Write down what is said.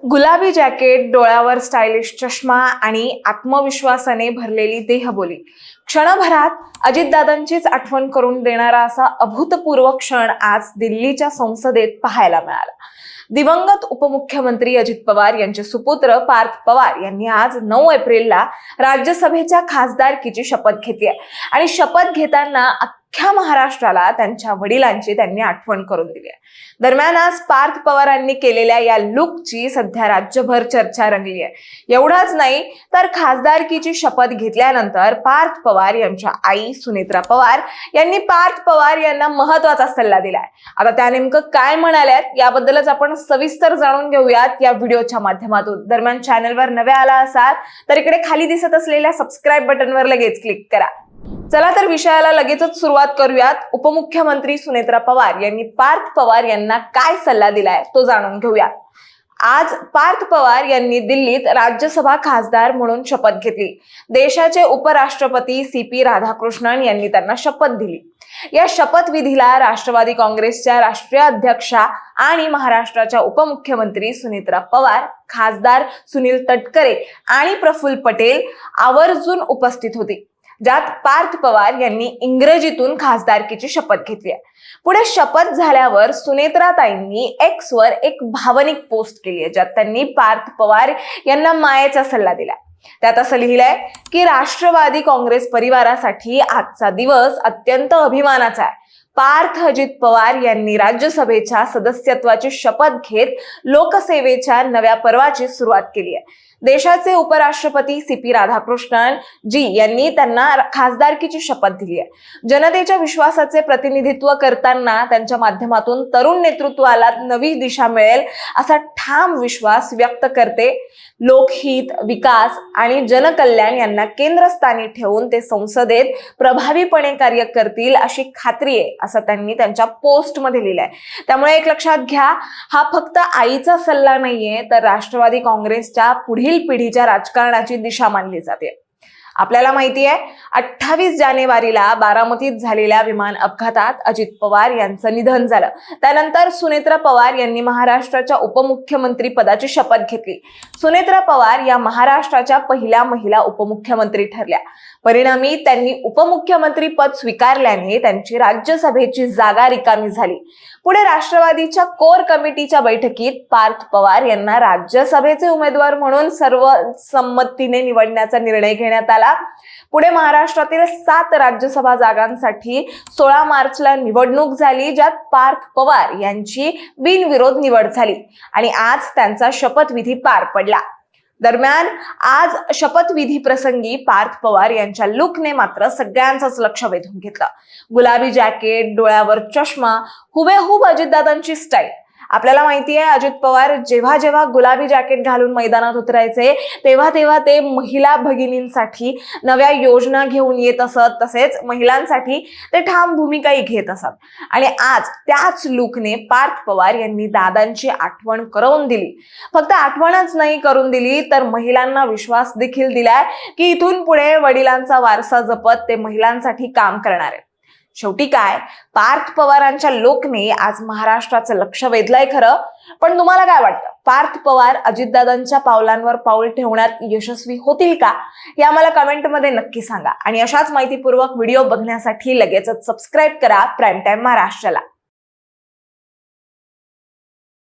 गुलाबी जॅकेट, डोळ्यावर स्टायलिश चष्मा आणि आत्मविश्वासाने भरलेली देहबोली, क्षणभरात अजितदादांचीच आठवण करून देणारा असा अभूतपूर्व क्षण आज दिल्लीच्या संसदेत पाहायला मिळाला. दिवंगत उपमुख्यमंत्री अजित पवार यांचे सुपुत्र पार्थ पवार यांनी आज 9 एप्रिलला राज्यसभेच्या खासदारकीची शपथ घेतली आहे आणि शपथ घेताना अख्ख्या महाराष्ट्राला त्यांच्या वडिलांची त्यांनी आठवण करून दिली आहे. दरम्यान आज पार्थ पवारांनी केलेल्या या लुकची सध्या राज्यभर चर्चा रंगली आहे. एवढाच नाही तर खासदारकीची शपथ घेतल्यानंतर पार्थ पवार यांच्या आई सुनेत्रा पवार यांनी पार्थ पवार यांना महत्त्वाचा सल्ला दिलाय. आता त्या नेमकं काय म्हणाल्यात याबद्दलच आपण सविस्तर जाणून घेऊयात या व्हिडिओच्या माध्यमातून. दरम्यान चॅनलवर नवे आला असाल तर इकडे खाली दिसत असलेल्या सबस्क्राईब बटनवर लगेच क्लिक करा. चला तर विषयाला लगेचच सुरुवात करूयात. उपमुख्यमंत्री सुनेत्रा पवार यांनी पार्थ पवार यांना काय सल्ला दिलाय तो जाणून घेऊयात. आज पार्थ पवार यांनी दिल्लीत राज्यसभा खासदार म्हणून शपथ घेतली. देशाचे उपराष्ट्रपती CP राधाकृष्णन यांनी त्यांना शपथ दिली. या शपथविधीला राष्ट्रवादी काँग्रेसच्या राष्ट्रीय अध्यक्षा आणि महाराष्ट्राच्या उपमुख्यमंत्री सुनेत्रा पवार, खासदार सुनील तटकरे आणि प्रफुल्ल पटेल आवर्जून उपस्थित होते. ज्यात पार्थ पवार यांनी इंग्रजीतून खासदारकीची शपथ घेतली आहे. पुढे शपथ झाल्यावर सुनेत्राताईंनी X वर एक भावनिक पोस्ट केली आहे, ज्यात त्यांनी पार्थ पवार यांना मायेचा सल्ला दिला. त्यात असं लिहिलंय की राष्ट्रवादी काँग्रेस परिवारासाठी आजचा दिवस अत्यंत अभिमानाचा आहे. पार्थ अजित पवार यांनी राज्यसभेच्या सदस्यत्वाची शपथ घेत लोकसेवेच्या नव्या पर्वाची सुरुवात केली आहे. देशाचे उपराष्ट्रपती CP राधाकृष्णन जी यांनी त्यांना खासदारकीची शपथ दिली आहे. जनतेच्या विश्वासाचे प्रतिनिधित्व करताना त्यांच्या माध्यमातून तरुण नेतृत्वाला नवी दिशा मिळेल असा ठाम विश्वास व्यक्त करते. लोकहित, विकास आणि जनकल्याण यांना केंद्रस्थानी ठेवून ते संसदेत प्रभावीपणे कार्य करतील अशी खात्री आहे असं त्यांनी त्यांच्या पोस्टमध्ये लिहिलंय. त्यामुळे एक लक्षात घ्या, हा फक्त आईचा सल्ला नाहीये तर राष्ट्रवादी काँग्रेसच्या पुढील पिढीच्या राजकारणाची दिशा मानली जाते. आपल्याला माहिती आहे 28 जानेवारीला बारामतीत झालेल्या विमान अपघातात अजित पवार यांचं निधन झालं. त्यानंतर सुनेत्रा पवार यांनी महाराष्ट्राच्या उपमुख्यमंत्री पदाची शपथ घेतली. सुनेत्रा पवार या महाराष्ट्राच्या पहिल्या महिला उपमुख्यमंत्री ठरल्या. परिणामी त्यांनी उपमुख्यमंत्री पद स्वीकारल्याने त्यांची राज्यसभेची जागा रिकामी झाली. पुढे राष्ट्रवादीच्या कोर कमिटीच्या बैठकीत पार्थ पवार यांना राज्यसभेचे उमेदवार म्हणून सर्वसंमतीने निवडण्याचा निर्णय घेण्यात आला. पुढे महाराष्ट्रातील 7 राज्यसभा जागांसाठी 16 मार्चला निवडणूक झाली, ज्यात पार्थ पवार यांची बिनविरोध निवड झाली आणि आज त्यांचा शपथविधी पार पडला. दरम्यान आज शपथविधी प्रसंगी पार्थ पवार यांच्या लुकने मात्र सगळ्यांचंच लक्ष वेधून घेतलं. गुलाबी जॅकेट, डोळ्यावर चष्मा, हुबेहूब अजितदादांची स्टाईल. आपल्याला माहिती आहे अजित पवार जेव्हा जेव्हा गुलाबी जॅकेट घालून मैदानात उतरायचे तेव्हा तेव्हा ते महिला भगिनींसाठी नव्या योजना घेऊन येत असत. तसेच महिलांसाठी ते ठाम भूमिकाही घेत असत आणि आज त्याच लुकने पार्थ पवार यांनी दादांची आठवण करून दिली. फक्त आठवणच नाही करून दिली तर महिलांना विश्वास देखील दिलाय की इथून पुढे वडिलांचा वारसा जपत ते महिलांसाठी काम करणार आहेत. शेवटी काय, पार्थ पवारांच्या लोकने आज महाराष्ट्राचं लक्ष वेधलंय खरं, पण तुम्हाला काय वाटतं, पार्थ पवार अजितदादांच्या पावलांवर पाऊल ठेवण्यात यशस्वी होतील का हे आम्हाला कमेंटमध्ये नक्की सांगा. आणि अशाच माहितीपूर्वक व्हिडिओ बघण्यासाठी लगेचच सबस्क्राईब करा प्राईम टाइम महाराष्ट्राला.